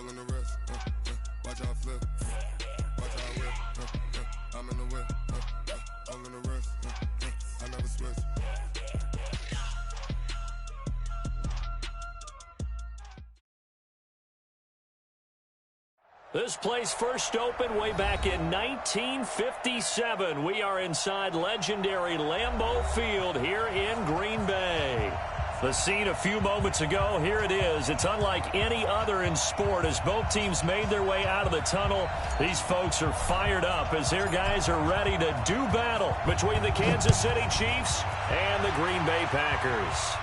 all in the rest. Watch how I flip. Watch how I whip. I'm in the whip. All in the rest. I never switch. This place first opened way back in 1957. We are inside legendary Lambeau Field here in Green Bay. The scene a few moments ago, here it is. It's unlike any other in sport as both teams made their way out of the tunnel. These folks are fired up as their guys are ready to do battle between the Kansas City Chiefs and the Green Bay Packers.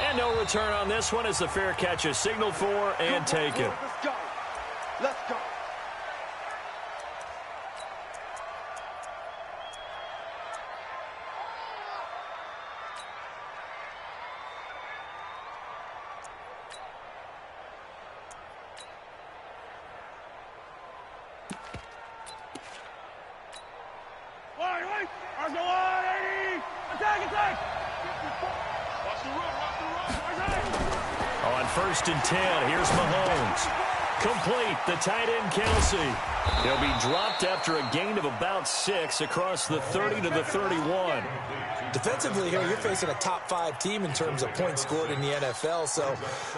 And no return on this one as the fair catch is signaled for and taken. Let's go. Let's go. Wait. Arsenal 180. Attack. Watch the run. On 1st and 10, here's Mahomes. Complete, the tight end Kelsey. He'll be dropped after a gain of about 6 across the 30 to the 31. Defensively here, you're facing a top 5 team in terms of points scored in the NFL. So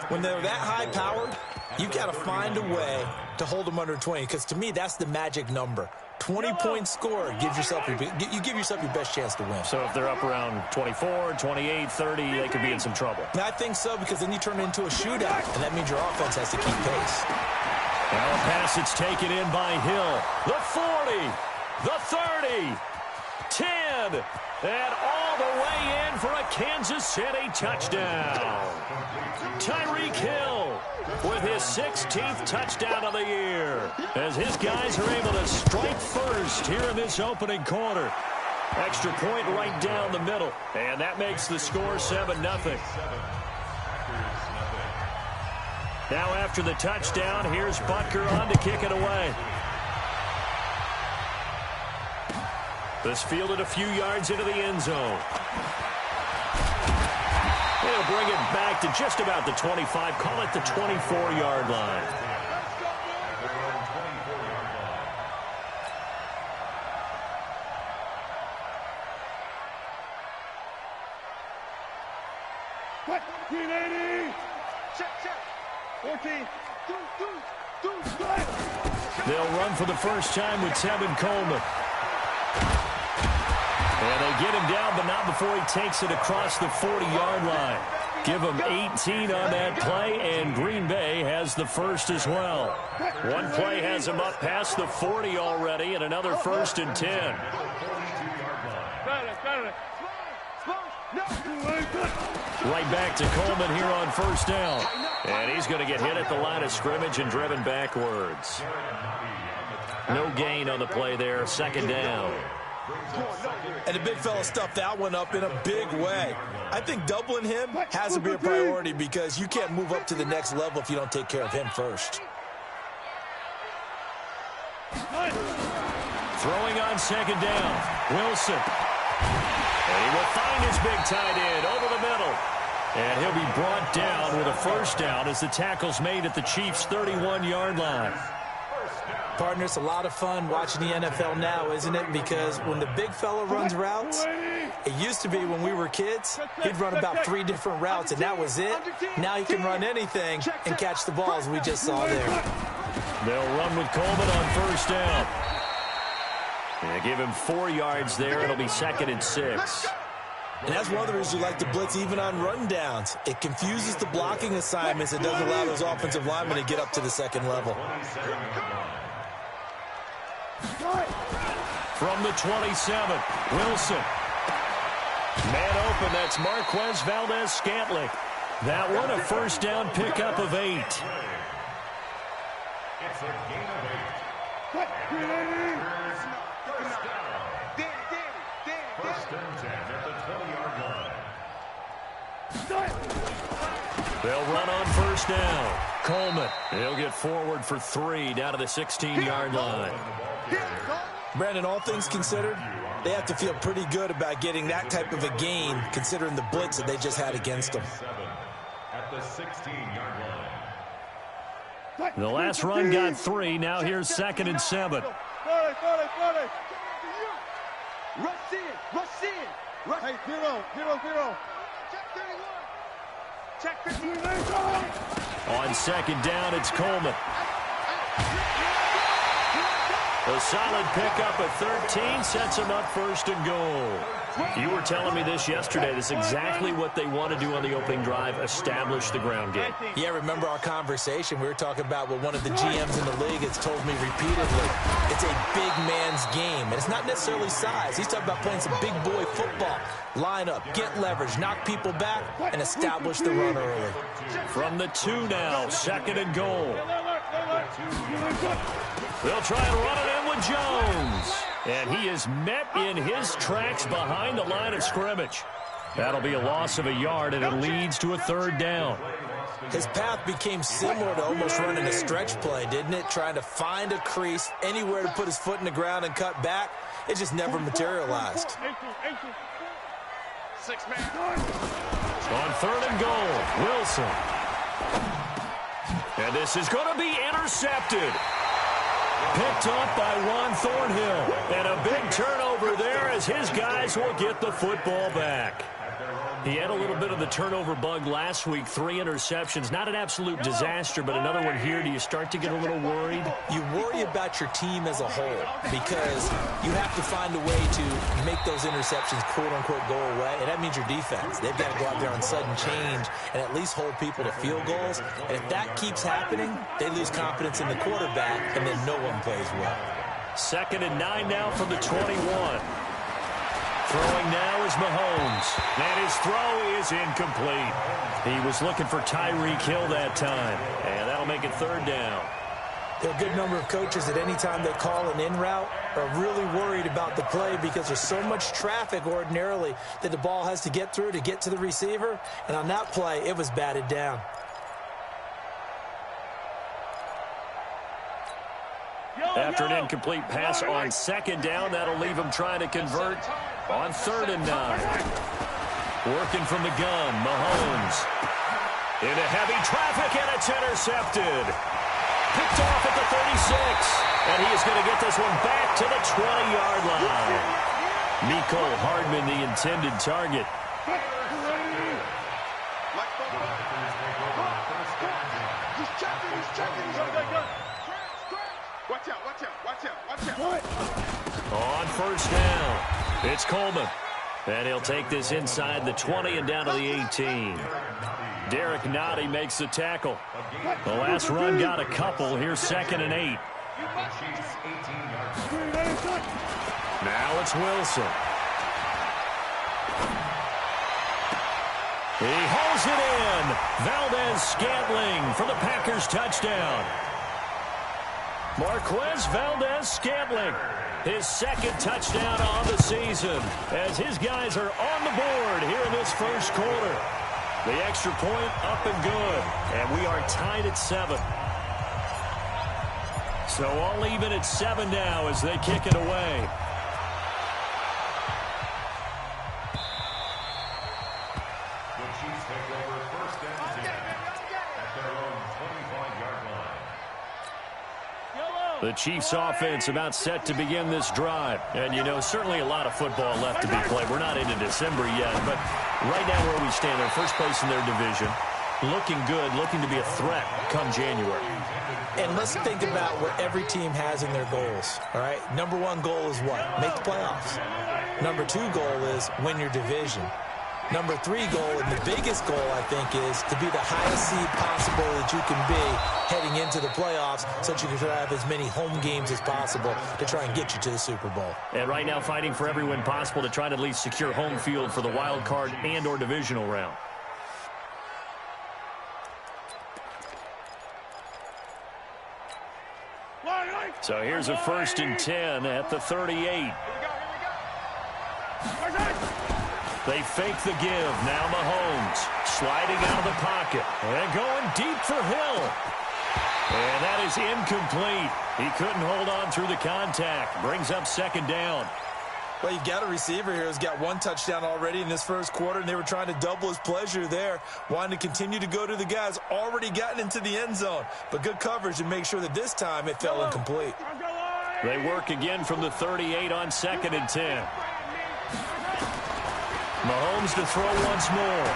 when they're that high-powered, you've got to find a way to hold them under 20. Because to me, that's the magic number. 20 points scored, you give yourself your best chance to win. So if they're up around 24, 28, 30, they could be in some trouble. I think so, because then you turn it into a shootout, and that means your offense has to keep pace. Now a pass that's taken in by Hill. The 40, the 30, 10, and all the way in for a Kansas City touchdown. Tyreek Hill with his 16th touchdown of the year as his guys are able to strike first here in this opening quarter. Extra point right down the middle, and that makes the score 7-0. Now after the touchdown, here's Butker on to kick it away. This fielded a few yards into the end zone. They'll bring it back to just about the 25, call it the 24-yard line. They'll run for the first time with Tevin Coleman. And they get him down, but not before he takes it across the 40-yard line. Give him 18 on that play, and Green Bay has the first as well. One play has him up past the 40 already, and another 1st and 10. Right back to Coleman here on 1st down. And he's going to get hit at the line of scrimmage and driven backwards. No gain on the play there, 2nd down. And the big fella stuffed that one up in a big way. I think doubling him has to be a priority because you can't move up to the next level if you don't take care of him first. Throwing on 2nd down, Wilson. And he will find his big tight end over the middle. And he'll be brought down with a 1st down as the tackle's made at the Chiefs' 31-yard line. Partner, it's a lot of fun watching the NFL now, isn't it? Because when the big fella runs routes, it used to be when we were kids, he'd run about 3 different routes, and that was it. Now he can run anything and catch the balls we just saw there. They'll run with Coleman on 1st down. They give him 4 yards there. It'll be 2nd and 6. And that's one of the reasons you like to blitz even on run downs. It confuses the blocking assignments. It doesn't allow those offensive linemen to get up to the 2nd level. From the 27, Wilson. Man open, that's Marquez Valdes-Scantling. That one a 1st down pickup of 8. It's a gain of 8. First and 10 at the 20-yard line. They'll run on 1st down. Coleman, he'll get forward for 3 down to the 16-yard line. Brandon, all things considered, they have to feel pretty good about getting that type of a gain considering the blitz that they just had against them. At the 16-yard line. The last run got 3. Now here's 2nd and 7. Rush in. Rush in. Rush. Hey, 0. Check 31. Check 15. On 2nd down, it's Coleman. A solid pickup at 13 sets him up 1st and goal. You were telling me this yesterday. This is exactly what they want to do on the opening drive, establish the ground game. Yeah, remember our conversation? We were talking about what one of the GMs in the league has told me repeatedly. It's a big man's game, and it's not necessarily size. He's talking about playing some big boy football. Line up, get leverage, knock people back, and establish the run early. From the 2 now, 2nd and goal. They'll try and run it in with Jones. And he is met in his tracks behind the line of scrimmage. That'll be a loss of a yard, and it leads to a 3rd down. His path became similar to almost running a stretch play, didn't it? Trying to find a crease, anywhere to put his foot in the ground and cut back. It just never materialized. 6 man. On 3rd and goal, Wilson. And this is going to be intercepted. Picked up by Juan Thornhill. And a big turnover there as his guys will get the football back. He had a little bit of the turnover bug last week, 3 interceptions. Not an absolute disaster, but another one here. Do you start to get a little worried? You worry about your team as a whole because you have to find a way to make those interceptions quote-unquote go away, and that means your defense. They've got to go out there on sudden change and at least hold people to field goals. And if that keeps happening, they lose confidence in the quarterback, and then no one plays well. 2nd and 9 now from the 21. Throwing now is Mahomes, and his throw is incomplete. He was looking for Tyreek Hill that time, and that'll make it 3rd down. There are a good number of coaches that any time they call an in route are really worried about the play because there's so much traffic ordinarily that the ball has to get through to get to the receiver, and on that play, it was batted down. After an incomplete pass on 2nd down, that'll leave him trying to convert on 3rd and 9. Working from the gun, Mahomes. Into heavy traffic, and it's intercepted. Picked off at the 36. And he is going to get this one back to the 20-yard line. Mecole Hardman, the intended target. On 1st down, it's Coleman. And he'll take this inside the 20 and down to the 18. Derek Nottie makes the tackle. The last run got a couple. Here's 2nd and 8. Now it's Wilson. He holds it in. Valdez-Scantling for the Packers touchdown. Marquez Valdez-Scantling, his 2nd touchdown on the season, as his guys are on the board here in this 1st quarter. The extra point up and good, and we are tied at 7. So all even at 7 now as they kick it away. The Chiefs take over 1st and 10 at their own 25-yard line. The Chiefs offense about set to begin this drive. And, you know, certainly a lot of football left to be played. We're not into December yet, but right now where we stand, they're first place in their division. Looking good, looking to be a threat come January. And let's think about what every team has in their goals, all right? Number 1 goal is what? Make the playoffs. Number 2 goal is win your division. Number 3 goal, and the biggest goal, I think, is to be the highest seed possible that you can be heading into the playoffs so that you can have as many home games as possible to try and get you to the Super Bowl. And right now fighting for every win possible to try to at least secure home field for the wild card and or divisional round. So here's a 1st and 10 at the 38. They fake the give. Now Mahomes sliding out of the pocket and going deep for Hill. And that is incomplete. He couldn't hold on through the contact. Brings up 2nd down. Well, you've got a receiver here who's got one touchdown already in this first quarter, and they were trying to double his pleasure there, wanting to continue to go to the guys already gotten into the end zone. But good coverage to make sure that this time it fell incomplete. They work again from the 38 on 2nd and 10. Mahomes to throw once more.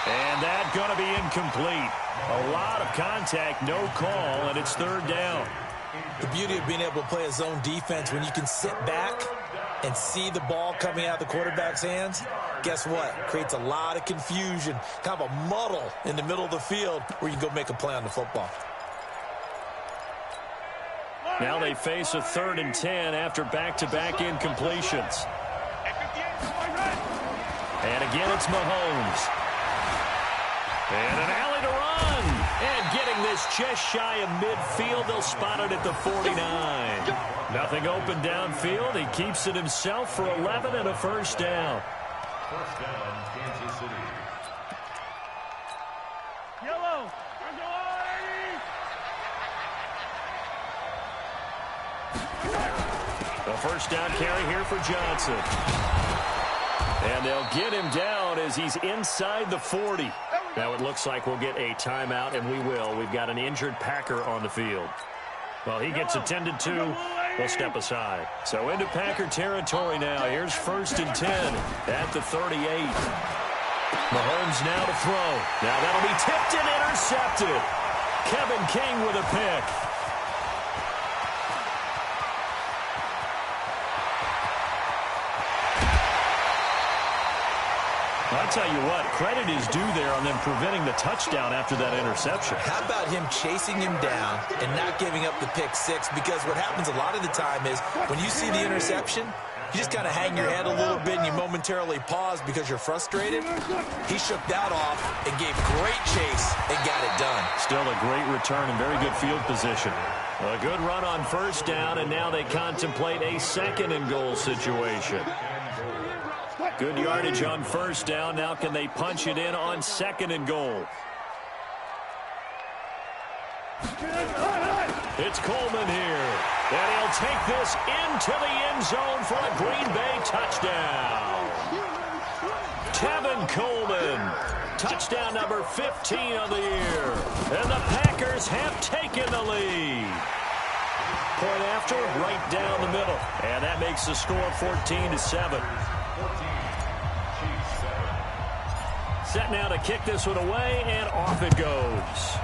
And that's going to be incomplete. A lot of contact, no call, and it's 3rd down. The beauty of being able to play a zone defense, when you can sit back and see the ball coming out of the quarterback's hands, guess what? Creates a lot of confusion, kind of a muddle in the middle of the field where you can go make a play on the football. Now they face a 3rd and 10 after back-to-back incompletions. And again, it's Mahomes. And an alley to run. And getting this just shy of midfield. They'll spot it at the 49. Nothing open downfield. He keeps it himself for 11 and a 1st down. 1st down, Kansas City. Yellow. The 1st down carry here for Johnson. And they'll get him down as he's inside the 40. Now it looks like we'll get a timeout, and we will. We've got an injured Packer on the field. Well, he gets attended to. We'll step aside. So into Packer territory now. Here's 1st and 10 at the 38. Mahomes now to throw. Now that'll be tipped and intercepted. Kevin King with a pick. I'll tell you what, credit is due there on them preventing the touchdown after that interception. How about him chasing him down and not giving up the pick six? Because what happens a lot of the time is when you see the interception, you just kind of hang your head a little bit and you momentarily pause because you're frustrated. He shook that off and gave great chase and got it done. Still a great return and very good field position. A good run on 1st down, and now they contemplate a 2nd and goal situation. Good yardage on 1st down. Now can they punch it in on 2nd and goal? It's Coleman here. And he'll take this into the end zone for a Green Bay touchdown. Tevin Coleman. Touchdown number 15 of the year. And the Packers have taken the lead. Point after, right down the middle. And that makes the score 14-7. Set now to kick this one away, and off it goes.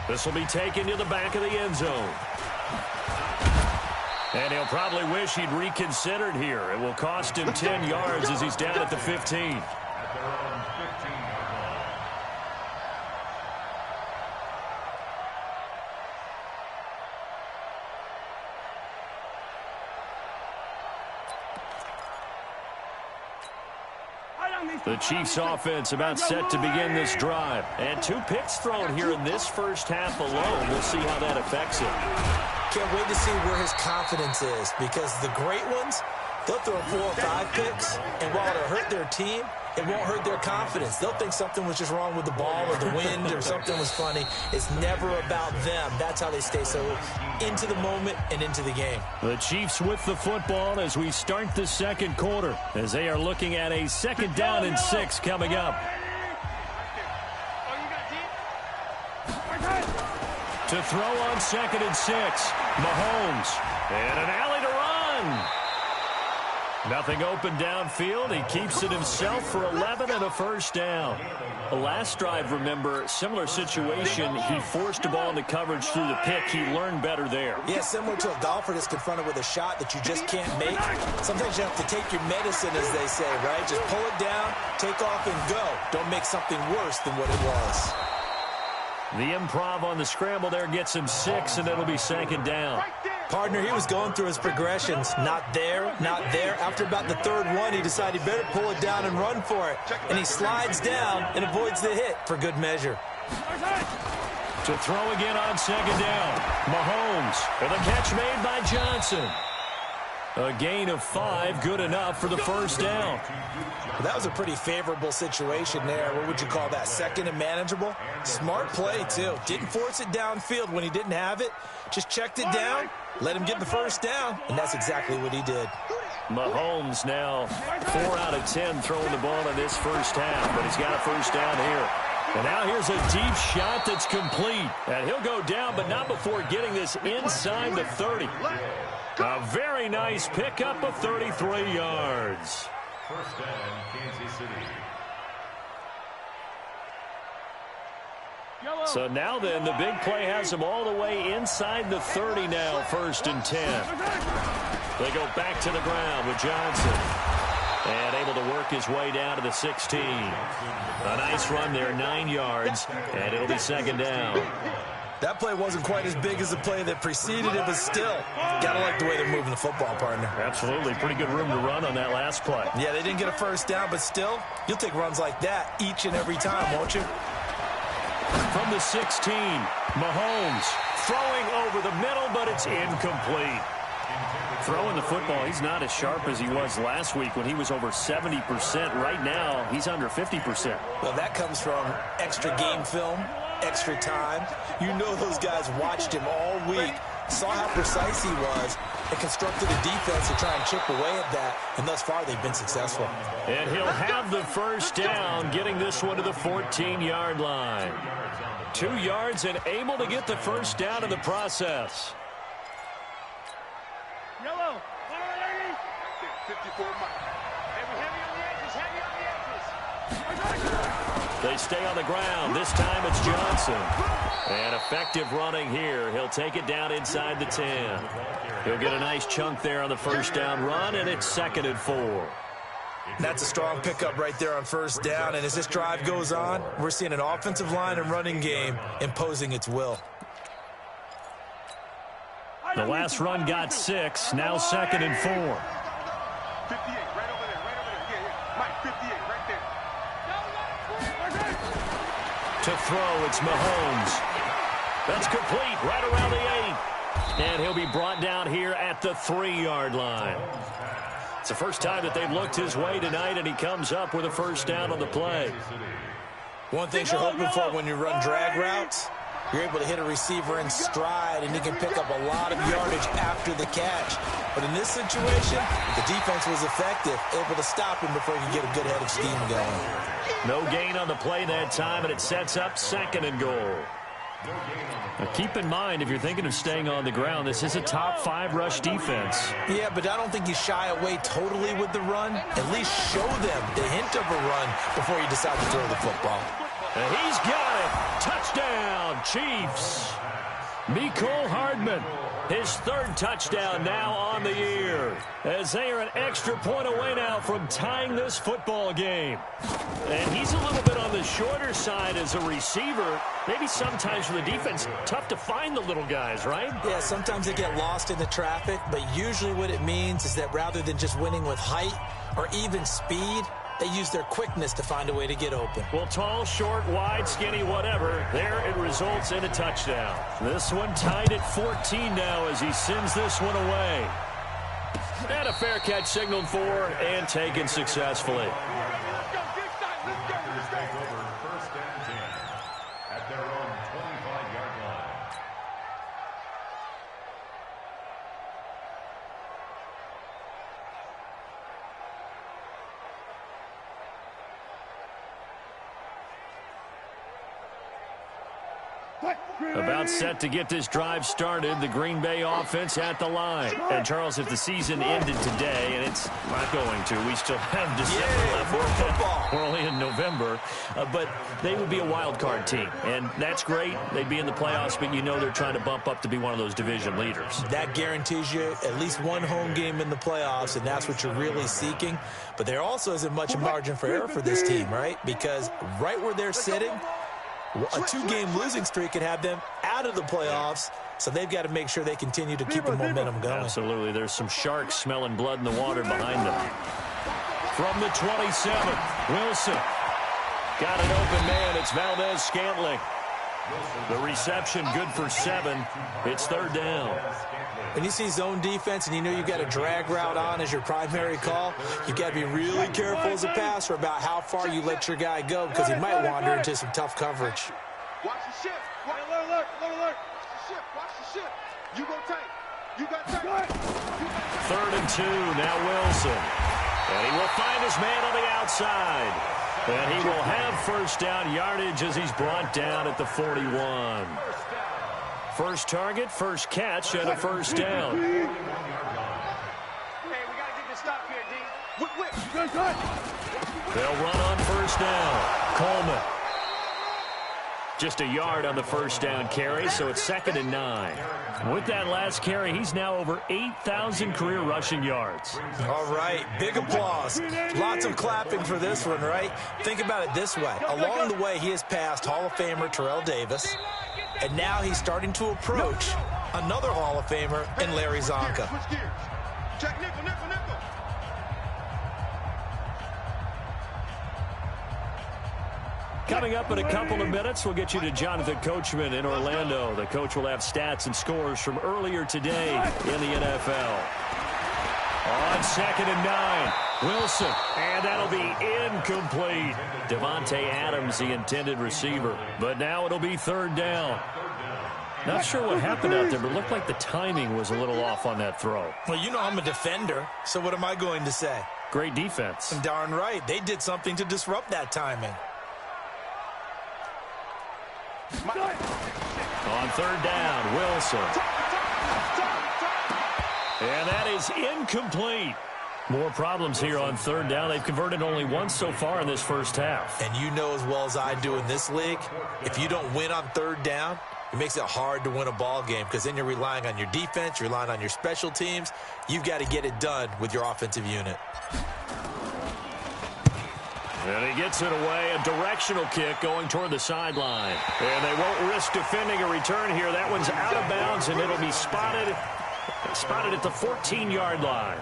This will be taken to the back of the end zone. And he'll probably wish he'd reconsidered here. It will cost him 10 yards as he's down at the 15. The Chiefs offense about set to begin this drive. And 2 picks thrown here in this first half alone. We'll see how that affects him. Can't wait to see where his confidence is, because the great ones, they'll throw 4 or 5 picks, and while it'll hurt their team, it won't hurt their confidence. They'll think something was just wrong with the ball or the wind or something was funny. It's never about them. That's how they stay so into the moment and into the game. The Chiefs with the football as we start the 2nd quarter, as they are looking at a 2nd down and 6 coming up. To throw on 2nd and 6, Mahomes. And an alley to run. Nothing open downfield. He keeps it himself for 11 and a 1st down. The last drive, remember, similar situation. He forced the ball into coverage through the pick. He learned better there. Yeah, similar to a golfer that's confronted with a shot that you just can't make. Sometimes you have to take your medicine, as they say, right? Just pull it down, take off, and go. Don't make something worse than what it was. The improv on the scramble there gets him 6, and it'll be 2nd down. Partner, he was going through his progressions. Not there, not there. After about the 3rd one, he decided he better pull it down and run for it. And he slides down and avoids the hit for good measure. To throw again on 2nd down. Mahomes with a catch made by Johnson. A gain of 5, good enough for the first down. Well, that was a pretty favorable situation there. What would you call that? Second and manageable? Smart play, too. Didn't force it downfield when he didn't have it. Just checked it down, let him get the first down, and that's exactly what he did. Mahomes now 4 out of 10 throwing the ball in this first half, but he's got a first down here. And now here's a deep shot that's complete. And he'll go down, but not before getting this inside the 30. A very nice pickup of 33 yards. First down, Kansas City. So now then, the big play has them all the way inside the 30 now, 1st and 10. They go back to the ground with Johnson. And able to work his way down to the 16. A nice run there, 9 yards, and it'll be 2nd down. That play wasn't quite as big as the play that preceded it, but still, gotta like the way they're moving the football, partner. Absolutely. Pretty good room to run on that last play. Yeah, they didn't get a first down, but still, you'll take runs like that each and every time, won't you? From the 16, Mahomes throwing over the middle, but it's incomplete. Throwing the football, he's not as sharp as he was last week when he was over 70%. Right now, he's under 50%. Well, that comes from extra game film, extra time. You know those guys watched him all week, saw how precise he was, and constructed a defense to try and chip away at that, and thus far they've been successful. And he'll have the first down, getting this one to the 14-yard line. 2 yards and able to get the first down in the process. Yellow. 54 miles. Heavy on the edges. They stay on the ground. This time it's Johnson. And effective running here. He'll take it down inside the 10. He'll get a nice chunk there on the first down run, and it's 2nd and 4. That's a strong pickup right there on first down, and as this drive goes on, we're seeing an offensive line and running game imposing its will. The last run got 6, now 2nd and 4. 58, right over there, Yeah. Mike, 58, right there. To throw, it's Mahomes. That's complete, right around the 8. And he'll be brought down here at the 3-yard line. It's the first time that they've looked his way tonight, and he comes up with a first down on the play. One thing you're hoping for when you run drag routes, you're able to hit a receiver in stride, and you can pick up a lot of yardage after the catch. But in this situation, the defense was effective, able to stop him before he could get a good head of steam going. No gain on the play that time, and it sets up 2nd and goal. Now keep in mind, if you're thinking of staying on the ground, this is a top 5 rush defense. Yeah, but I don't think you shy away totally with the run. At least show them the hint of a run before you decide to throw the football. And he's got it. Touchdown, Chiefs. Mecole Hardman, his 3rd touchdown now on the year, as they are an extra point away now from tying this football game. And he's a little bit on the shorter side as a receiver. Maybe sometimes for the defense, tough to find the little guys, right? Yeah, sometimes they get lost in the traffic, but usually what it means is that rather than just winning with height or even speed, they use their quickness to find a way to get open. Well, tall, short, wide, skinny, whatever, there it results in a touchdown. This one tied at 14 now as he sends this one away. And a fair catch signaled for and taken successfully. First and 10 at their own 25-yard line. About set to get this drive started, the Green Bay offense at the line. And, Charles, if the season ended today, and it's not going to, we still have December left. More football. We're only in November. But they would be a wild card team, and that's great. They'd be in the playoffs, but you know they're trying to bump up to be one of those division leaders. That guarantees you at least one home game in the playoffs, and that's what you're really seeking. But there also isn't much margin for error for this team, right? Because right where they're sitting, a 2-game losing streak could have them out of the playoffs, so they've got to make sure they continue to keep the momentum going. Absolutely. There's some sharks smelling blood in the water behind them. From the 27, Wilson. Got an open man. It's Valdez Scantling. The reception good for 7. It's third down. When you see zone defense and you know you've got a drag route on as your primary call, you've got to be really careful as a passer about how far you let your guy go because he might wander into some tough coverage. Watch the shift. Alert. Watch the shift. You go tight. You got tight. 3rd and 2. Now Wilson. And he will find his man on the outside. And he will have first down yardage as he's brought down at the 41. First target, first catch, and a first down. Hey, we got to get this stop here, D. Whip. They'll run on first down. Coleman. Just a yard on the first down carry, so it's 2nd and 9. With that last carry, he's now over 8,000 career rushing yards. All right, big applause. Lots of clapping for this one, right? Think about it this way. Along the way, he has passed Hall of Famer Terrell Davis, and now he's starting to approach another Hall of Famer in Larry Zonka. Switch gears. Check nickel. Coming up in a couple of minutes, we'll get you to Jonathan Coachman in Orlando. The coach will have stats and scores from earlier today in the NFL. On 2nd and 9, Wilson, and that'll be incomplete. Devontae Adams, the intended receiver. But now it'll be 3rd down. Not sure what happened out there, but it looked like the timing was a little off on that throw. Well, you know I'm a defender, so what am I going to say? Great defense. Darn right. They did something to disrupt that timing. On 3rd down, Wilson. And that is incomplete. More problems here on 3rd down. They've converted only once so far in this first half. And you know as well as I do in this league, if you don't win on 3rd down, it makes it hard to win a ball game because then you're relying on your defense, you're relying on your special teams. You've got to get it done with your offensive unit. And he gets it away, a directional kick going toward the sideline. And they won't risk defending a return here. That one's out of bounds, and it'll be spotted at the 14-yard line.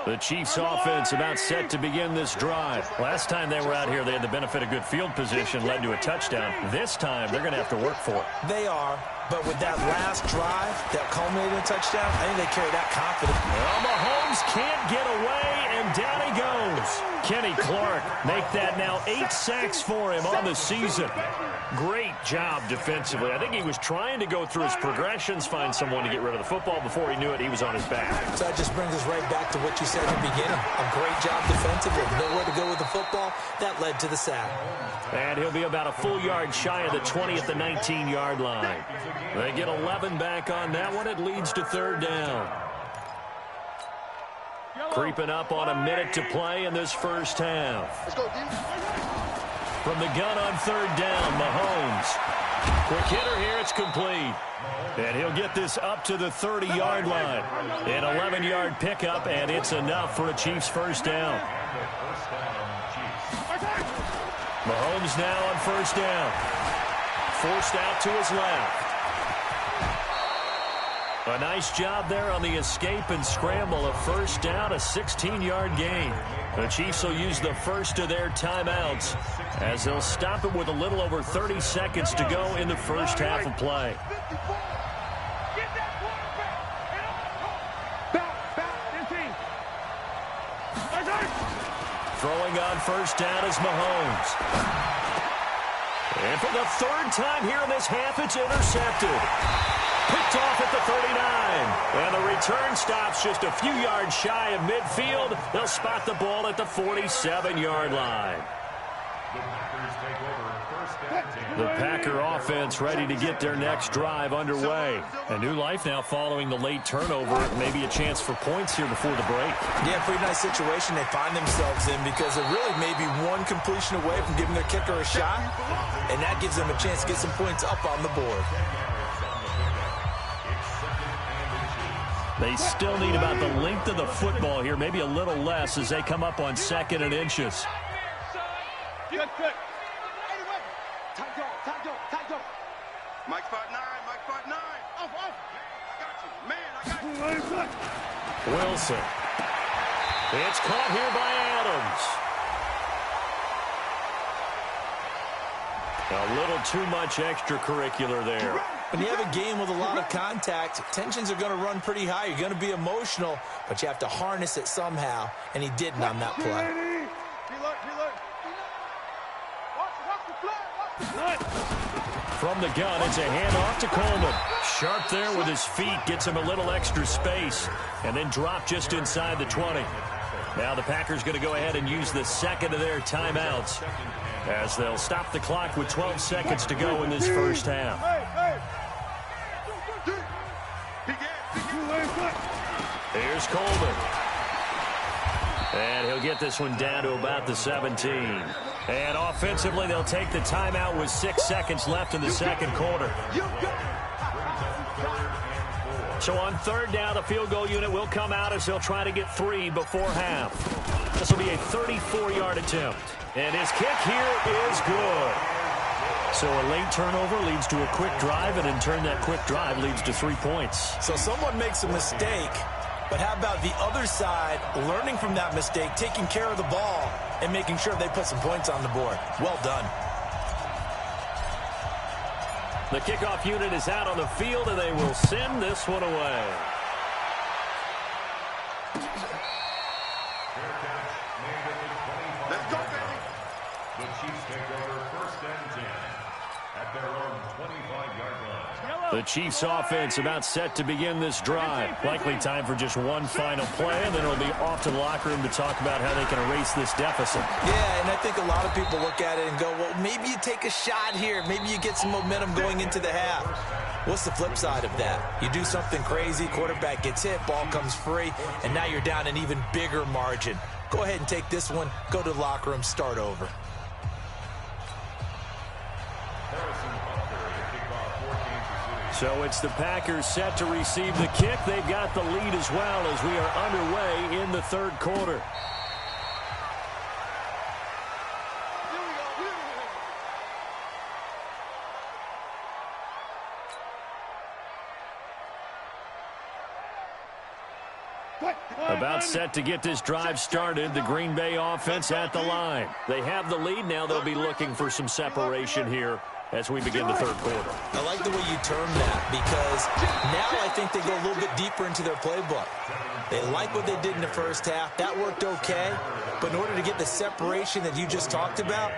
The Chiefs offense about set to begin this drive. Last time they were out here, they had the benefit of good field position, led to a touchdown. This time, they're going to have to work for it. They are, but with that last drive that culminated in a touchdown, I think they carry that confidence. Well, Mahomes can't get away, and down he goes. Kenny Clark make that now 8 sacks for him on the season. Great job defensively. I think he was trying to go through his progressions, find someone to get rid of the football. Before he knew it, he was on his back. So that just brings us right back to what you said in the beginning. A great job defensively. Nowhere to go with the football. That led to the sack. And he'll be about a full yard shy of the 20 at the 19-yard line. They get 11 back on that one. It leads to 3rd down. Creeping up on a minute to play in this first half. Let's go, D. From the gun on 3rd down, Mahomes. Quick hitter here, it's complete. And he'll get this up to the 30-yard line. An 11-yard pickup, and it's enough for a Chiefs first down. Mahomes now on first down. Forced out to his left. A nice job there on the escape and scramble. A first down, a 16-yard gain. The Chiefs will use the first of their timeouts as they'll stop it with a little over 30 seconds to go in the first half of play. Throwing on first down is Mahomes. And for the 3rd time here in this half, it's intercepted. Picked off at the 39. And the return stops just a few yards shy of midfield. They'll spot the ball at the 47-yard line. The Packer offense ready to get their next drive underway. A new life now following the late turnover. Maybe a chance for points here before the break. Yeah, pretty nice situation they find themselves in because they're really maybe one completion away from giving their kicker a shot. And that gives them a chance to get some points up on the board. They still need about the length of the football here, maybe a little less as they come up on 2nd and inches. Good. Mike 5'9", Mike 5'9". Off. I got you. Man, I got you. Wilson. It's caught here by Adams. A little too much extracurricular there. When you have a game with a lot of contact, tensions are going to run pretty high. You're going to be emotional, but you have to harness it somehow, and he didn't on that play. From the gun, it's a handoff to Coleman. Sharp there with his feet, gets him a little extra space, and then drop just inside the 20. Now the Packers going to go ahead and use the second of their timeouts as they'll stop the clock with 12 seconds to go in this first half. Here's Coleman. And he'll get this one down to about the 17. And offensively, they'll take the timeout with 6 seconds left in the second quarter. So on third down, the field goal unit will come out as they'll try to get 3 before half. This will be a 34-yard attempt. And his kick here is good. So a late turnover leads to a quick drive, and in turn that quick drive leads to 3 points. So someone makes a mistake, but how about the other side learning from that mistake, taking care of the ball, and making sure they put some points on the board? Well done. The kickoff unit is out on the field, and they will send this one away. Let's go, baby. The Chiefs take over first and 10 at their own 25-yard line. The Chiefs offense about set to begin this drive. Likely time for just one final play, and then it'll be off to the locker room to talk about how they can erase this deficit. Yeah, and I think a lot of people look at it and go, well, maybe you take a shot here. Maybe you get some momentum going into the half. What's the flip side of that? You do something crazy, quarterback gets hit, ball comes free, and now you're down an even bigger margin. Go ahead and take this one, go to the locker room, start over. So it's the Packers set to receive the kick. They've got the lead as well as we are underway in the third quarter. About set to get this drive started. The Green Bay offense at the line. They have the lead. Now they'll be looking for some separation here as we begin the third quarter. I like the way you term that, because now I think they go a little bit deeper into their playbook. They like what they did in the first half. That worked okay. But in order to get the separation that you just talked about,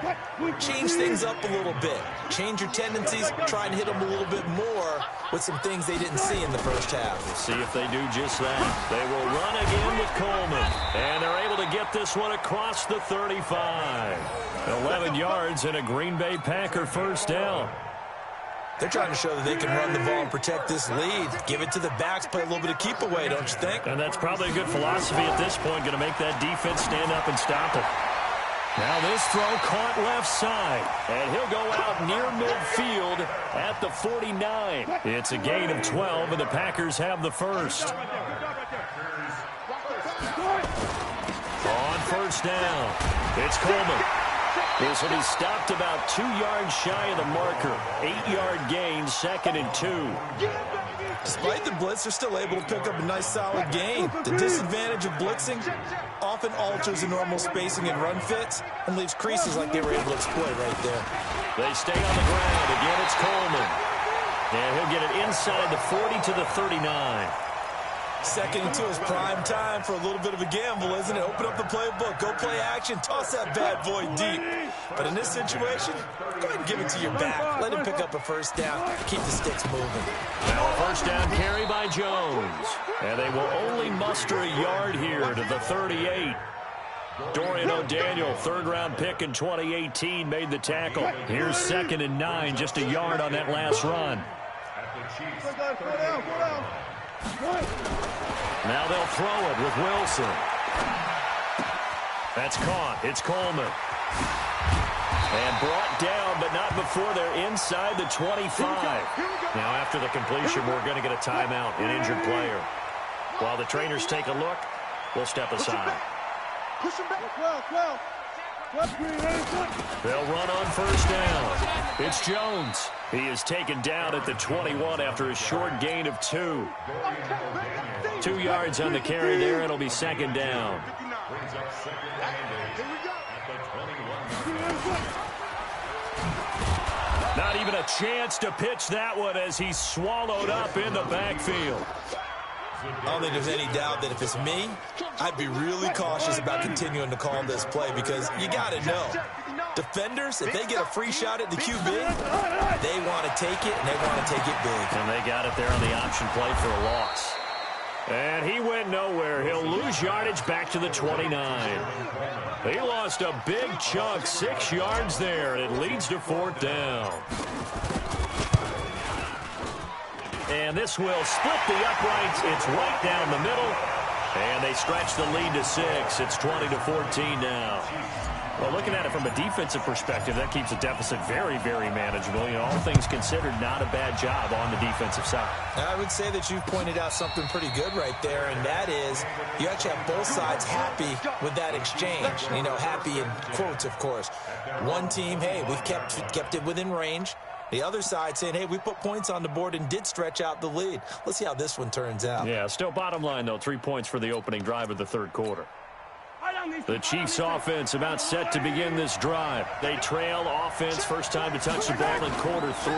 change things up a little bit. Change your tendencies, try and hit them a little bit more with some things they didn't see in the first half. We'll see if they do just that. They will run again with Coleman. And they're able to get this one across the 35. 11 yards and a Green Bay Packer first down. They're trying to show that they can run the ball and protect this lead. Give it to the backs, play a little bit of keep away, don't you think? And that's probably a good philosophy at this point, going to make that defense stand up and stop it. Now this throw caught left side, and he'll go out near midfield at the 49. It's a gain of 12, and the Packers have the first. On first down, it's Coleman. This will be stopped about 2 yards shy of the marker. 8-yard gain, 2nd and 2. Despite the blitz, they're still able to pick up a nice solid gain. The disadvantage of blitzing often alters the normal spacing and run fits and leaves creases like they were able to exploit right there. They stay on the ground. Again, it's Coleman. And he'll get it inside the 40 to the 39. 2nd and 2 is prime time for a little bit of a gamble, isn't it? Open up the playbook, go play action, toss that bad boy deep. But in this situation, go ahead and give it to your back. Let him pick up a first down, keep the sticks moving. Now a first down carry by Jones. And they will only muster a yard here to the 38. Dorian O'Daniel, third-round pick in 2018, made the tackle. Here's 2nd and 9, just a yard on that last run. Now they'll throw it with Wilson. That's caught. It's Coleman. And brought down, but not before they're inside the 25. Now after the completion, we're going to get a timeout, an injured player. While the trainers take a look, we'll step aside. They'll run on first down. It's Jones. He is taken down at the 21 after a short gain of 2. 2 yards on the carry there. It'll be second down. Not even a chance to pitch that one as he's swallowed up in the backfield. I don't think there's any doubt that if it's me, I'd be really cautious about continuing to call this play because you got to know, defenders, if they get a free shot at the QB, they want to take it, and they want to take it big. And they got it there on the option play for a loss. And he went nowhere. He'll lose yardage back to the 29. He lost a big chunk, 6 yards there, and it leads to 4th down. And this will split the uprights. It's right down the middle. And they stretch the lead to 6. It's 20-14 now. Well, looking at it from a defensive perspective, that keeps the deficit very, very manageable. You know, all things considered, not a bad job on the defensive side. I would say that you've pointed out something pretty good right there, and that is you actually have both sides happy with that exchange. You know, happy in quotes, of course. One team, hey, we've kept it within range. The other side saying, hey, we put points on the board and did stretch out the lead. Let's see how this one turns out. Yeah, still bottom line, though, 3 points for the opening drive of the third quarter. The Chiefs offense about set to begin this drive. They trail offense, first time to touch the ball in quarter 3,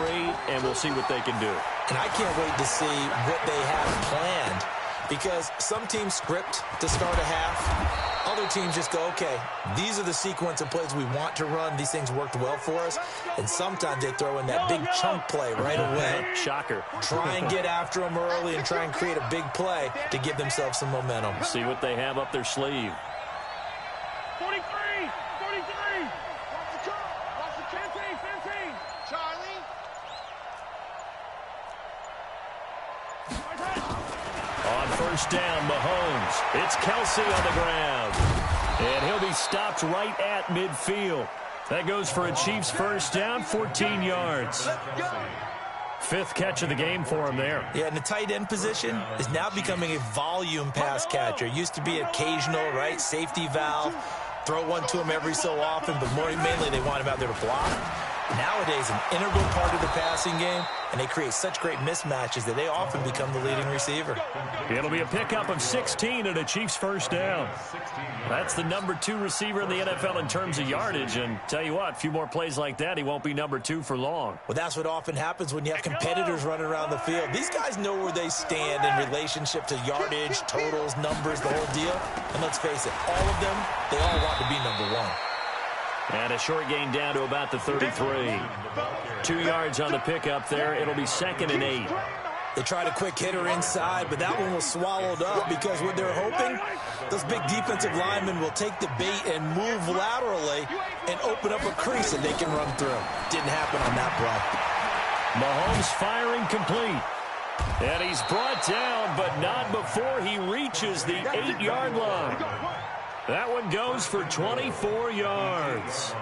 and we'll see what they can do. And I can't wait to see what they have planned because some teams script to start a half. Other teams just go, okay, these are the sequence of plays we want to run. These things worked well for us. And sometimes they throw in that big chunk play right away. Shocker. Try and get after them early and try and create a big play to give themselves some momentum. See what they have up their sleeve. 43, 43. Watch the cut. Watch the 15. Charlie. On first down, Mahomes. It's Kelsey on the ground. And he'll be stopped right at midfield. That goes for a Chiefs first down, 14 yards. 5th catch of the game for him there. Yeah, and the tight end position is now becoming a volume pass catcher. Used to be occasional, right? Safety valve. Throw one to him every so often, but mainly they want him out there to block. Nowadays, an integral part of the passing game, and they create such great mismatches that they often become the leading receiver. It'll be a pickup of 16 and a Chiefs first down. That's the number 2 receiver in the NFL in terms of yardage, and tell you what, a few more plays like that, he won't be number 2 for long. Well, that's what often happens when you have competitors running around the field. These guys know where they stand in relationship to yardage, totals, numbers, the whole deal. And let's face it, all of them, they all want to be number 1. And a short gain down to about the 33. 2 yards on the pickup there. It'll be 2nd and 8. They tried a quick hitter inside, but that one was swallowed up because what they're hoping, those big defensive linemen will take the bait and move laterally and open up a crease that they can run through. Didn't happen on that play. Mahomes firing complete. And he's brought down, but not before he reaches the 8-yard line. That one goes for 24 yards.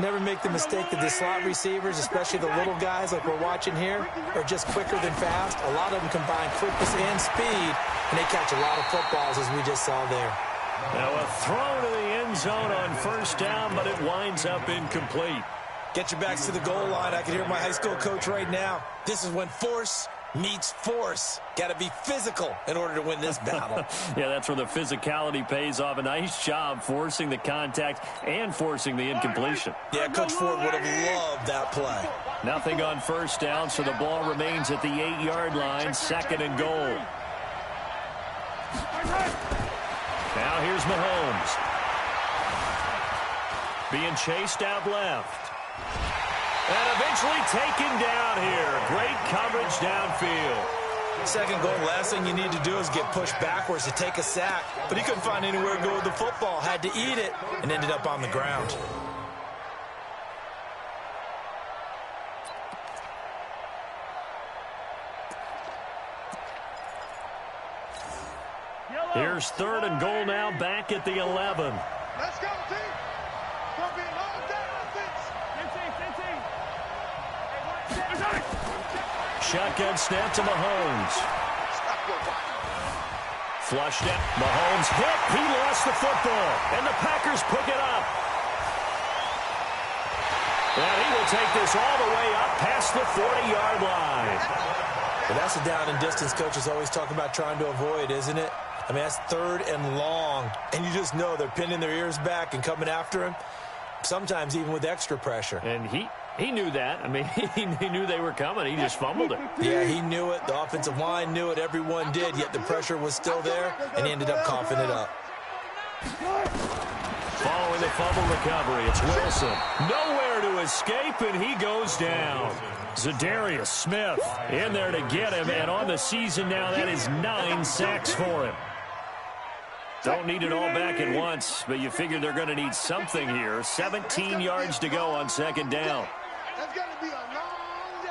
Never make the mistake that the slot receivers, especially the little guys like we're watching here, are just quicker than fast. A lot of them combine quickness and speed, and they catch a lot of footballs, as we just saw there. Now a throw to the end zone on first down, but it winds up incomplete. Get your backs to the goal line. I can hear my high school coach right now. This is when force meets force. Got to be physical in order to win this battle. Yeah, that's where the physicality pays off. A nice job forcing the contact and forcing the incompletion. Yeah, Coach Ford would have loved that play. Nothing on first down, so the ball remains at the 8-yard line, 2nd and goal. Now here's Mahomes. Being chased out left. And eventually taken down here. Great coverage downfield. 2nd goal, last thing you need to do is get pushed backwards to take a sack. But he couldn't find anywhere to go with the football. Had to eat it and ended up on the ground. Here's 3rd and goal now, back at the 11. Let's go, team. Gonna be a long day offense. 15. Shotgun snap to Mahomes. Flushed it. Mahomes hit. He lost the football. And the Packers pick it up. And he will take this all the way up past the 40-yard line. Well, that's a down and distance coaches always talk about trying to avoid, isn't it? I mean, that's 3rd and long, and you just know they're pinning their ears back and coming after him, sometimes even with extra pressure. And he knew that. I mean, he knew they were coming. He just fumbled it. Yeah, he knew it. The offensive line knew it. Everyone did, yet the pressure was still there, and he ended up coughing it up. Following the fumble recovery, it's Wilson. Nowhere to escape, and he goes down. Za'Darius Smith in there to get him, and on the season now, that is 9 sacks for him. Don't need it all back at once, but you figure they're going to need something here. 17 yards to go on 2nd down. That's going to be a long day.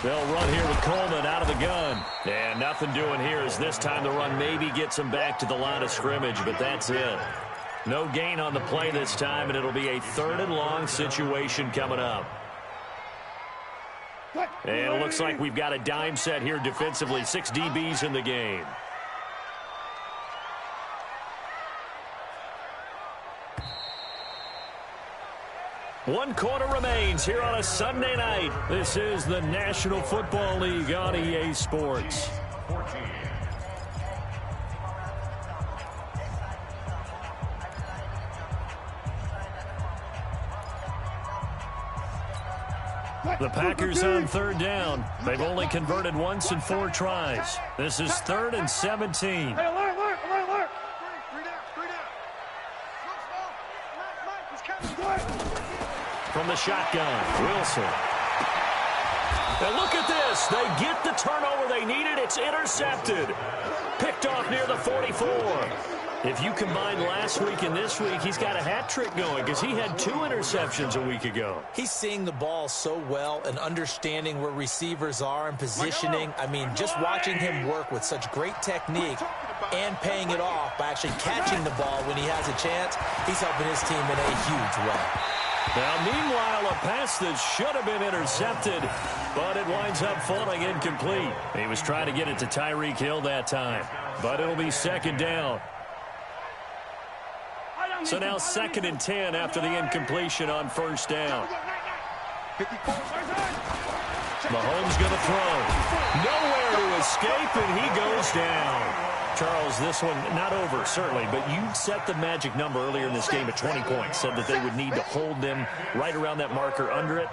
They'll run here with Coleman out of the gun. And nothing doing here as this time the run maybe gets them back to the line of scrimmage, but that's it. No gain on the play this time, and it'll be a 3rd and long situation coming up. And it looks like we've got a dime set here defensively. 6 DBs in the game. One quarter remains here on a Sunday night. This is the National Football League on EA Sports. The Packers on 3rd down. They've only converted once in 4 tries. This is 3rd and 17. Hey, alert. 3 down. Look, Mike, he's coming. From the shotgun, Wilson. And look at this. They get the turnover they needed. It's intercepted. Picked off near the 44. If you combine last week and this week, he's got a hat trick going because he had 2 interceptions a week ago. He's seeing the ball so well and understanding where receivers are and positioning. I mean, just watching him work with such great technique and paying it off by actually catching the ball when he has a chance, he's helping his team in a huge way. Now, meanwhile, a pass that should have been intercepted, but it winds up falling incomplete. He was trying to get it to Tyreek Hill that time, but it'll be 2nd down. So now 2nd and 10 after the incompletion on 1st down. Mahomes going to throw. Nowhere to escape, and he goes down. Charles, this one not over, certainly, but you set the magic number earlier in this game at 20 points, said that they would need to hold them right around that marker under it.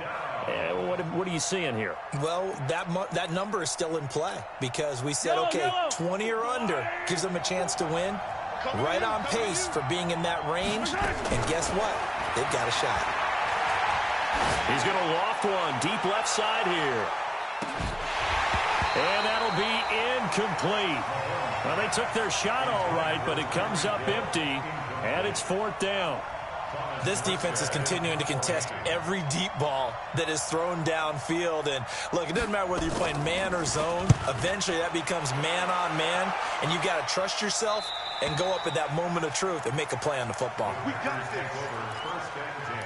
What are you seeing here? Well, that number is still in play because we said, okay, 20 or under gives them a chance to win. Right on pace for being in that range, and guess what? They've got a shot. He's going to loft one deep left side here. And that'll be incomplete. Well, they took their shot all right, but it comes up empty, and it's 4th down. This defense is continuing to contest every deep ball that is thrown downfield. And, look, it doesn't matter whether you're playing man or zone. Eventually, that becomes man on man, and you've got to trust yourself and go up at that moment of truth and make a play on the football. We got this. Over 1st and 10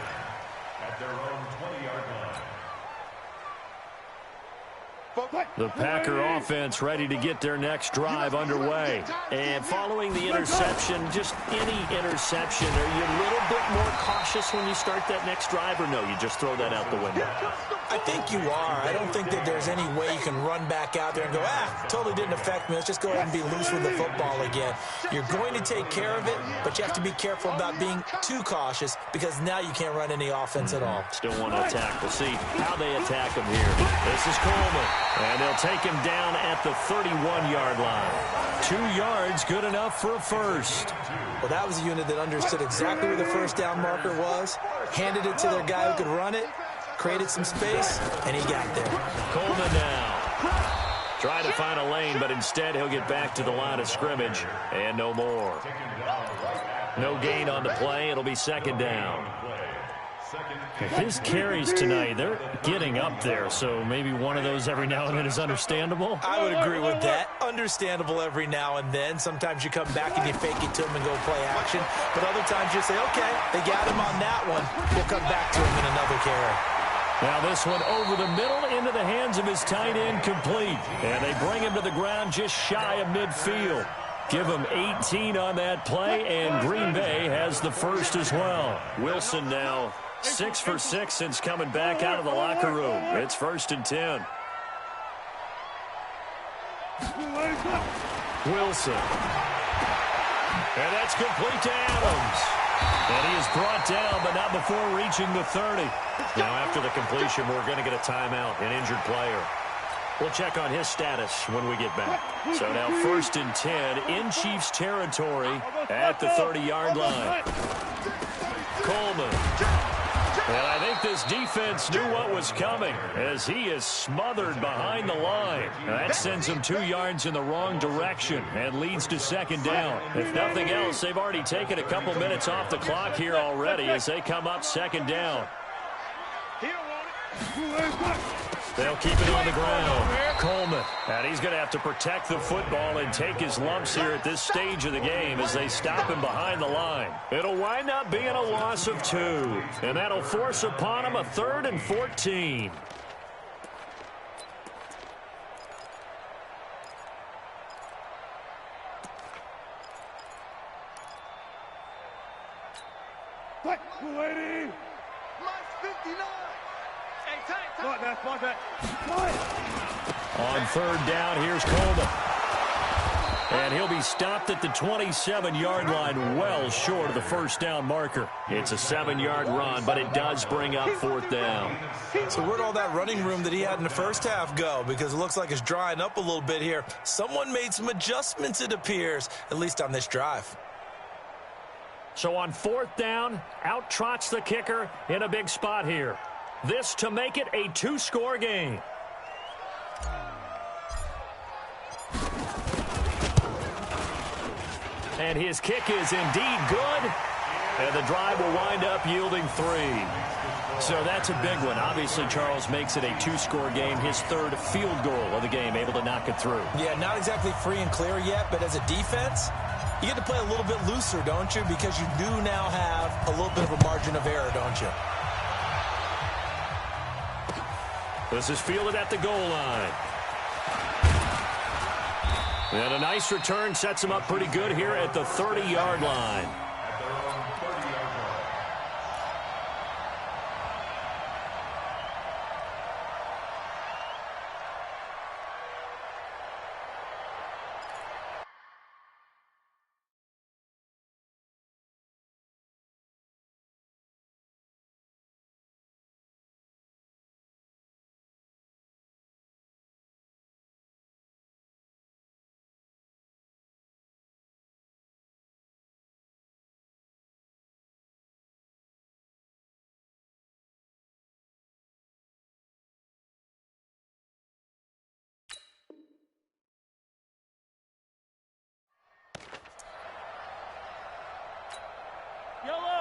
at their own 20-yard line. The Packer offense ready to get their next drive underway. And following the interception, just any interception, are you a little bit more cautious when you start that next drive, or no, you just throw that out the window? I think you are. I don't think that there's any way you can run back out there and go, totally didn't affect me. Let's just go ahead and be loose with the football again. You're going to take care of it, but you have to be careful about being too cautious because now you can't run any offense at all. Still want to attack. We'll see how they attack him here. This is Coleman, and they'll take him down at the 31-yard line. 2 yards, good enough for a first. Well, that was a unit that understood exactly where the 1st down marker was, handed it to their guy who could run it, created some space, and he got there. Coleman now. Trying to find a lane, but instead he'll get back to the line of scrimmage, and no more. No gain on the play. It'll be 2nd down. His carries tonight, they're getting up there, so maybe one of those every now and then is understandable. I would agree with that. Understandable every now and then. Sometimes you come back and you fake it to him and go play action. But other times you say, okay, they got him on that one. We'll come back to him in another carry. Now this one over the middle into the hands of his tight end complete. And they bring him to the ground just shy of midfield. Give them 18 on that play, and Green Bay has the first as well. Wilson now 6 for 6 since coming back out of the locker room. It's 1st and 10. Wilson. And that's complete to Adams. And he is brought down, but not before reaching the 30. Now, after the completion, we're going to get a timeout, an injured player. We'll check on his status when we get back. So now 1st and 10 in Chiefs territory at the 30-yard line. Coleman. And I think this defense knew what was coming as he is smothered behind the line. That sends him 2 yards in the wrong direction and leads to 2nd down. If nothing else, they've already taken a couple minutes off the clock here already as they come up 2nd down. They'll keep it on the ground. Coleman. And he's going to have to protect the football and take his lumps here at this stage of the game as they stop him behind the line. It'll wind up being a loss of 2. And that'll force upon him a 3rd and 14. Lady. Minus 59. On 3rd down, here's Coleman. And he'll be stopped at the 27-yard line, well short of the 1st down marker. It's a 7-yard run, but it does bring up 4th down. So where'd all that running room that he had in the first half go? Because it looks like it's drying up a little bit here. Someone made some adjustments, it appears, at least on this drive. So on 4th down, out trots the kicker in a big spot here. This to make it a 2-score game. And his kick is indeed good. And the drive will wind up yielding 3. So that's a big one. Obviously, Charles makes it a 2-score game. His 3rd field goal of the game, able to knock it through. Yeah, not exactly free and clear yet, but as a defense, you get to play a little bit looser, don't you? Because you do now have a little bit of a margin of error, don't you? This is fielded at the goal line. And a nice return sets him up pretty good here at the 30-yard line.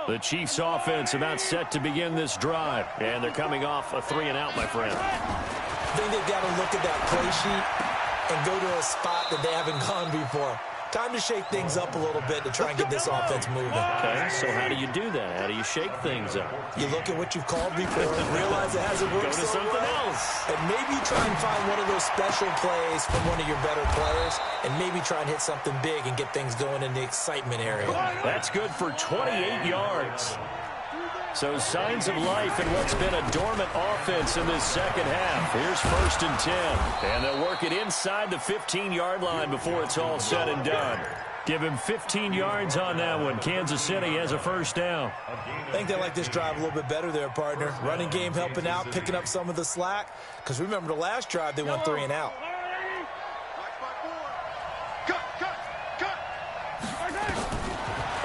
The Chiefs offense about set to begin this drive. And they're coming off a 3-and-out, my friend. I think they've got to look at that play sheet and go to a spot that they haven't gone before. Time to shake things up a little bit to try and get this offense moving. Okay, so how do you do that? How do you shake things up? You look at what you've called before and realize it hasn't worked Go to something else. And maybe try and find one of those special plays from one of your better players and maybe try and hit something big and get things going in the excitement area. That's good for 28 yards. So signs of life in what's been a dormant offense in this second half. Here's 1st and 10. And they'll work it inside the 15-yard line before it's all said and done. Give him 15 yards on that one. Kansas City has a 1st down. I think they like this drive a little bit better there, partner. Running game helping out, picking up some of the slack. Because remember the last drive, they went 3-and-out.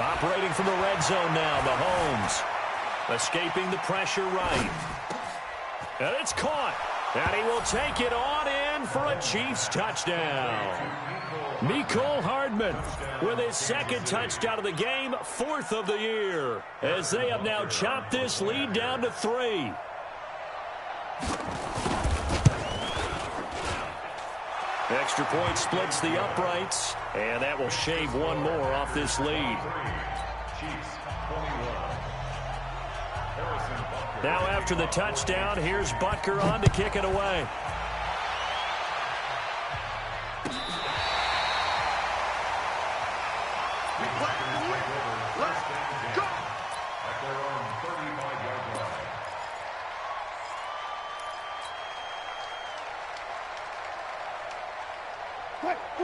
Operating from the red zone now, Mahomes. Escaping the pressure right. And it's caught. And he will take it on in for a Chiefs touchdown. Mecole Hardman with his 2nd touchdown of the game, 4th of the year. As they have now chopped this lead down to 3. Extra point splits the uprights. And that will shave one more off this lead. Now after the touchdown, here's Butker on to kick it away.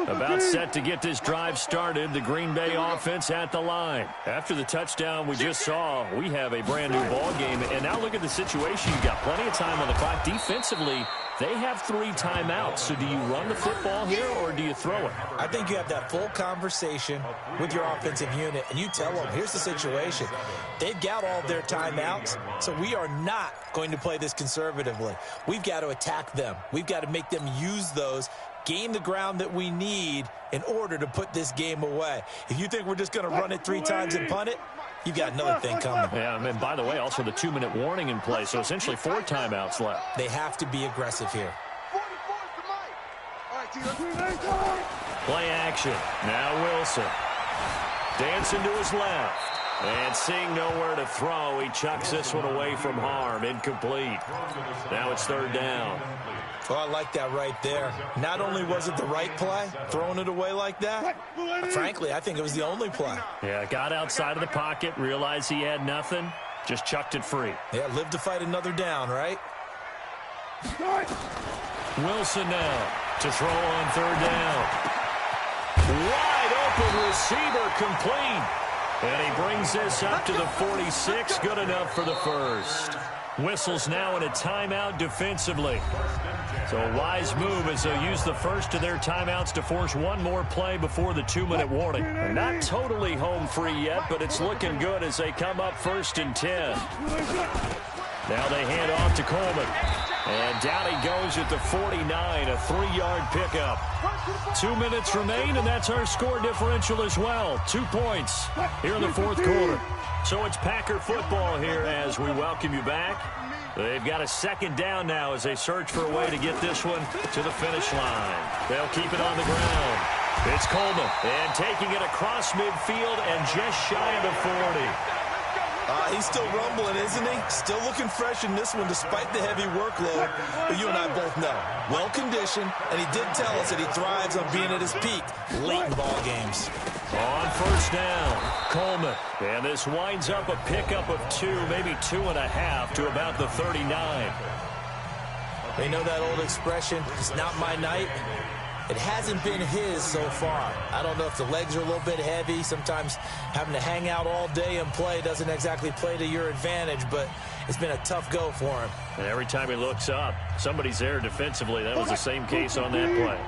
About set to get this drive started, the Green Bay offense at the line. After the touchdown we just saw, we have a brand-new ball game. And now look at the situation. You've got plenty of time on the clock. Defensively, they have 3 timeouts. So do you run the football here or do you throw it? I think you have that full conversation with your offensive unit, and you tell them, here's the situation. They've got all their timeouts, so we are not going to play this conservatively. We've got to attack them. We've got to make them use those, gain the ground that we need in order to put this game away. If you think we're just going to run it 3 times and punt it, you've got another thing coming. Yeah, and by the way, also the 2-minute warning in play, so essentially 4 timeouts left. They have to be aggressive here. Play action. Now Wilson. Dancing to his left. And seeing nowhere to throw, he chucks this one away from harm. Incomplete. Now it's 3rd down. Oh, I like that right there. Not only was it the right play, throwing it away like that, frankly, I think it was the only play. Yeah, got outside of the pocket, realized he had nothing, just chucked it free. Yeah, live to fight another down, right? Wilson now to throw on 3rd down. Wide open receiver, complete. And he brings this up to the 46, good enough for the first. Whistles now in a timeout defensively. So a wise move as they'll use the first of their timeouts to force one more play before the 2-minute warning. Not totally home free yet, but it's looking good as they come up 1st and 10. Now they hand off to Coleman. And down he goes at the 49, a 3-yard pickup. 2 minutes remain, and that's our score differential as well. 2 points here in the 4th quarter. So it's Packer football here as we welcome you back. They've got a 2nd down now as they search for a way to get this one to the finish line. They'll keep it on the ground. It's Coleman, and taking it across midfield and just shy of the 40. He's still rumbling, isn't he? Still looking fresh in this one despite the heavy workload. But you and I both know, well-conditioned, and he did tell us that he thrives on being at his peak late in ball games. On 1st down, Coleman. And this winds up a pickup of 2, maybe 2.5 to about the 39. They know that old expression, it's not my night. It hasn't been his so far. I don't know if the legs are a little bit heavy. Sometimes having to hang out all day and play doesn't exactly play to your advantage, but it's been a tough go for him. And every time he looks up, somebody's there defensively. That was the same case on that play.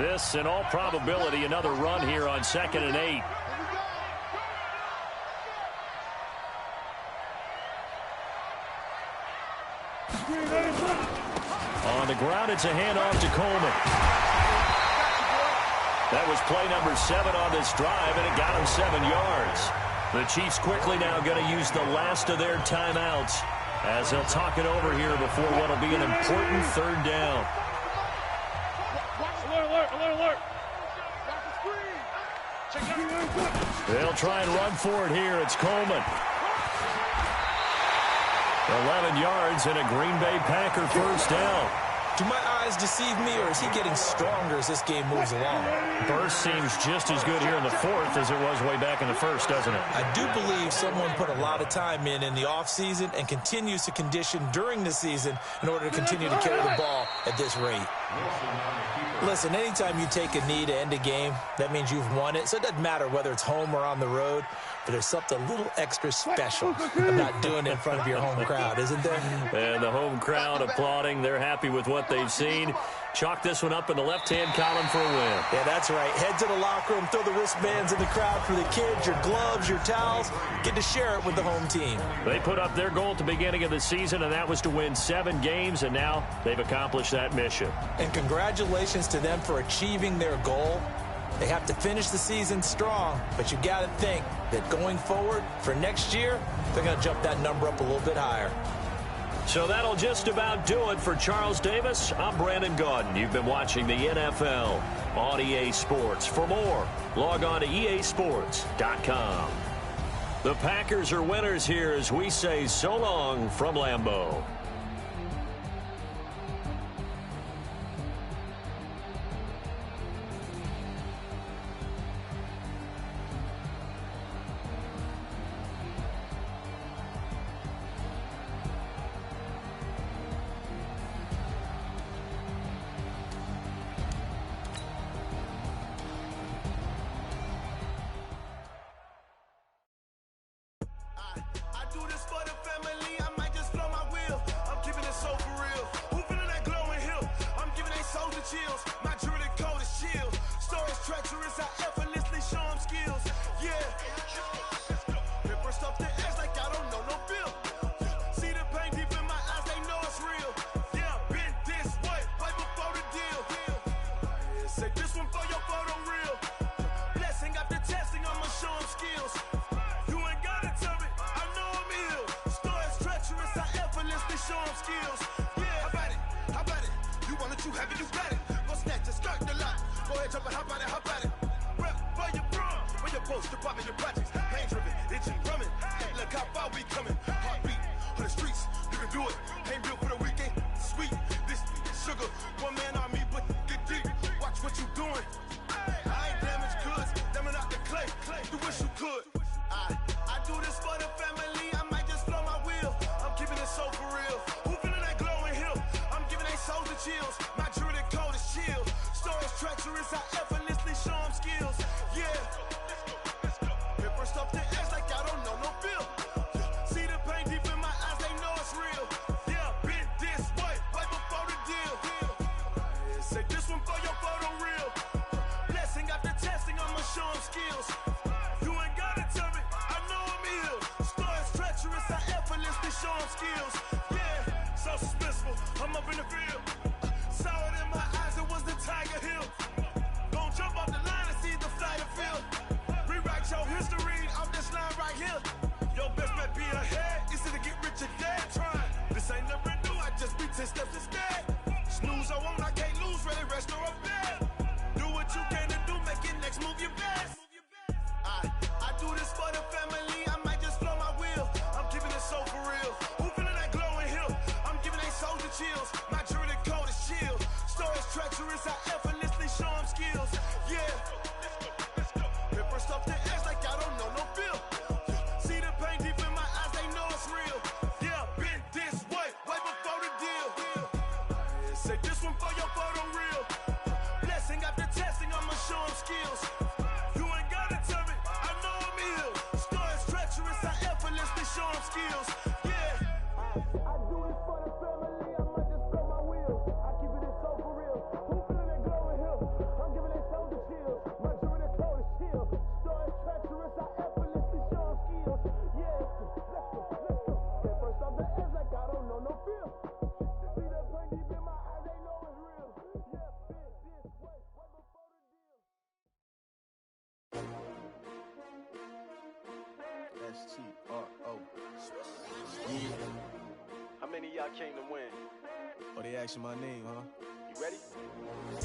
This, in all probability, another run here on 2nd and 8. On the ground, it's a handoff to Coleman. That was play number 7 on this drive, and it got him 7 yards. The Chiefs quickly now going to use the last of their timeouts as they'll talk it over here before what will be an important 3rd down. Alert. They'll try and run for it here. It's Coleman. 11 yards and a Green Bay Packer 1st down. Do my eyes deceive me, or is he getting stronger as this game moves along? Burst seems just as good here in the 4th as it was way back in the 1st, doesn't it? I do believe someone put a lot of time in the offseason and continues to condition during the season in order to continue to carry the ball at this rate. Listen, anytime you take a knee to end a game, that means you've won it. So it doesn't matter whether it's home or on the road, but there's something a little extra special about doing it in front of your home crowd, isn't there? And the home crowd applauding. They're happy with what they've seen. Chalk this one up in the left-hand column for a win. Yeah, that's right. Head to the locker room, throw the wristbands in the crowd for the kids, your gloves, your towels. Get to share it with the home team. They put up their goal at the beginning of the season, and that was to win 7 games, and now they've accomplished that mission. And congratulations to them for achieving their goal. They have to finish the season strong, but you got to think that going forward for next year, they're going to jump that number up a little bit higher. So that'll just about do it for Charles Davis. I'm Brandon Gaudin. You've been watching the NFL on EA Sports. For more, log on to easports.com. The Packers are winners here as we say so long from Lambeau. them skills. Yeah, how about it? How about it? You want it, you have it, you got it. Go snatch it, skirt the lot. Go ahead, jump it, how about it? How about it? Rep for your brum, for your post, your pop, and your projects. Pain driven, itching, drumming. Look how far we coming. Heartbeat on the streets, you can do it. Ain't built for the weekend. Sweet, this sugar, one man army, but get deep. Watch what you doing. I ain't damaged goods, damn it out the clay. You wish you could. I do this for the family. I might just blow my wheel. I'm keeping it so for real. Who feeling that glowing hill? I'm giving they souls the chills. My jewelry cold is chill. Stories treacherous, I effortlessly show them skills. Yeah. Paper stuff the edge like I don't know no feel. See the pain deep in my eyes, they know it's real. Yeah, been this way, way before the deal. Say this one for your photo reel. Blessing after testing, I'ma show them skills. You ain't gotta tell me, I know I'm ill. Stories treacherous, I effortlessly show them skills. Yeah, so suspenseful, I'm up in the field. Saw it in my eyes, it was the Tiger Hill. Gon' jump off the line and see the flight of field. Rewrite your history off this line right here. Your best bet be ahead, easy to get rich or dead trying. This ain't never new, I just be 10 steps instead. Snooze I won't, I can't lose, ready, rest or up bed. Do what you can to do, make it next move your best. I do this for the family, I might just blow my wheel. I'm keeping it so for real. Who feeling that glowing hill? I'm giving they soldier chills. My jewelry cold is chill. Stories treacherous, I effortlessly show them skills. Yeah. Paper stuff the edge like I don't know no feel. See the pain deep in my eyes, they know it's real. Yeah, been this way, way before the deal. Say this one for your photo reel. Blessing after testing, I'ma show them skills. You ain't gotta tell me, I know I'm ill. Stories treacherous, I effortlessly show them skills. Yeah. I do this for the family, I might just blow my wheel. I keep it so for real. Who feeling that glowing hill? I'm giving they souls the chills. My jewelry cold is chill. Stories treacherous, I effortlessly show them skills. Yeah, let's go. Get first off the edge like I don't know no feel. See the pain deep in my eyes, they know it's real. Yeah, been this way, way before the deal. S-T-R-O. Yeah. How many of y'all came to win? Oh, they asking my name, huh? You ready?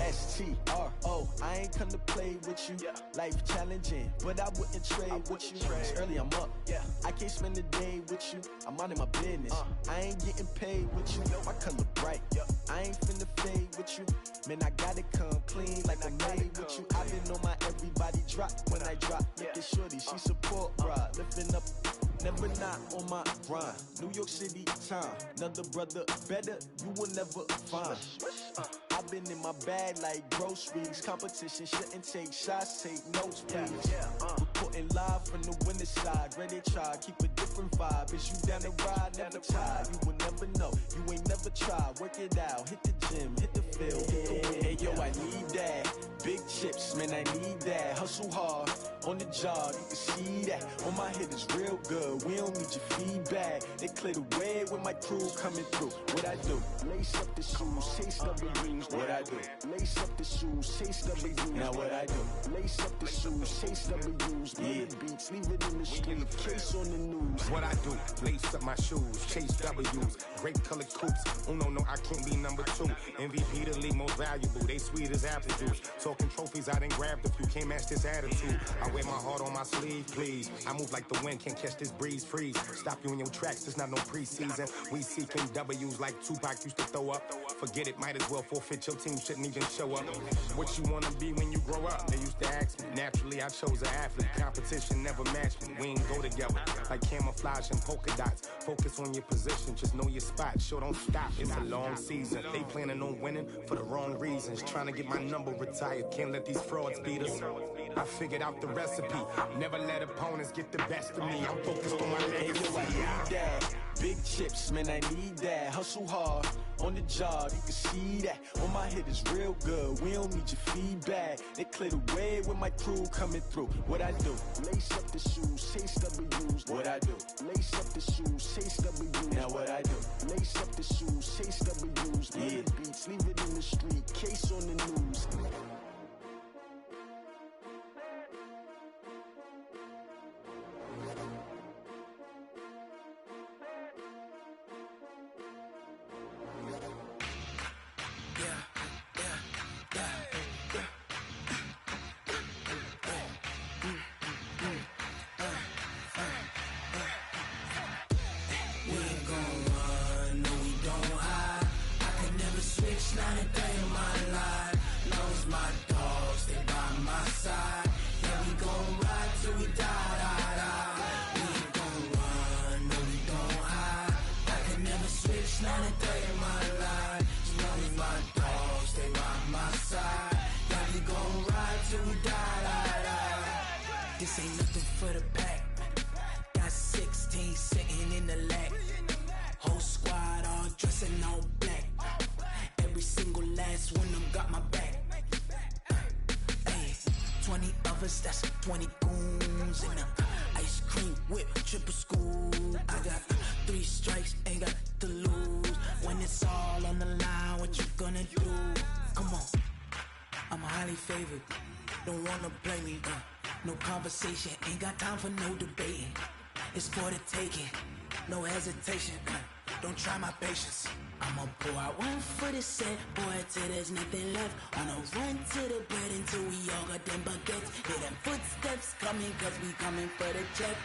S-T-R-O. I ain't come to play with you. Yeah. Life challenging, but I wouldn't trade with you. It's early, I'm up. Yeah. I can't spend the day with you. I'm minding my business. I ain't getting paid with you. My color bright. Yeah. I ain't finna fade with you. Man, I gotta come clean like I'm made with you. I've been on my everybody drop when I drop. Look at shorty, she support ride. Lifting up, never not on my grind. New York City time. Another brother better, you will never find. I've been in my bag like groceries. Competition shouldn't take shots, take notes, please. Reporting live from the winter side. Ready to try, keep a different vibe. Is you down the ride, never tired. You will never know, you ain't never tried. Work it out, hit the gym, hit the field, hit the wind. Hey yo, I need that. Big chips, man, I need that. Hustle hard, on the job, you can see that. On my head is real good, we don't need your feedback. They clear the way with my crew coming through. What I do? Lace up the shoes, chase W's. What I do? Lace up the shoes, chase W's. Now what I do? Lace up the shoes, chase W's. Yeah. Beats, leave it in the street, case on the news. What I do? Lace up my shoes, chase W's. Great colored coops. Oh no, I can't be number 2. MVP the league most valuable. They sweet as apple juice. Talking trophies, I done grabbed a few. Can't match this attitude. I wear my heart on my sleeve, please. I move like the wind, can't catch this breeze. Freeze. Stop you in your tracks. It's not no preseason. We seeking W's like Tupac used to throw up. Forget it, might as well forfeit. Your team shouldn't even show up. What you wanna be when you grow up? They used to ask me. Naturally, I chose an athlete. Competition never matched me. We ain't go together like camouflage and polka dots. Focus on your position, just know your spot. Sure, don't stop. It's a long season. They planning on winning for the wrong reasons. Trying to get my number retired. Can't let these frauds beat us. I figured out the recipe. Never let opponents get the best of me. I'm focused on my legacy. I need that. Big chips, man, I need that. Hustle hard, on the job, you can see that. On my head is real good, we don't need your feedback. They clear the way with my crew coming through. What I do? Lace up the shoes, chase W's. What I do? Lace up the shoes, chase W's. Now what I do? Lace up the shoes, chase W's. Yeah. Beats, leave it in the street, case on the news. This ain't nothing for the pack. Got 16 sitting in the lap. Whole squad all dressing all black. Every single last one of them got my back. 20 of us, that's 20 goons in a ice cream whip, triple school. I got 3 strikes, ain't got to lose. When it's all on the line, what you gonna do? Come on, I'm highly favored. Don't wanna blame me, no conversation, ain't got time for no debating. It's for the taking, no hesitation, don't try my patience. I'ma pour out one for the set, boy, till there's nothing left. On a run to the bread until we all got them baguettes. Hear them footsteps coming, cause we coming for the check.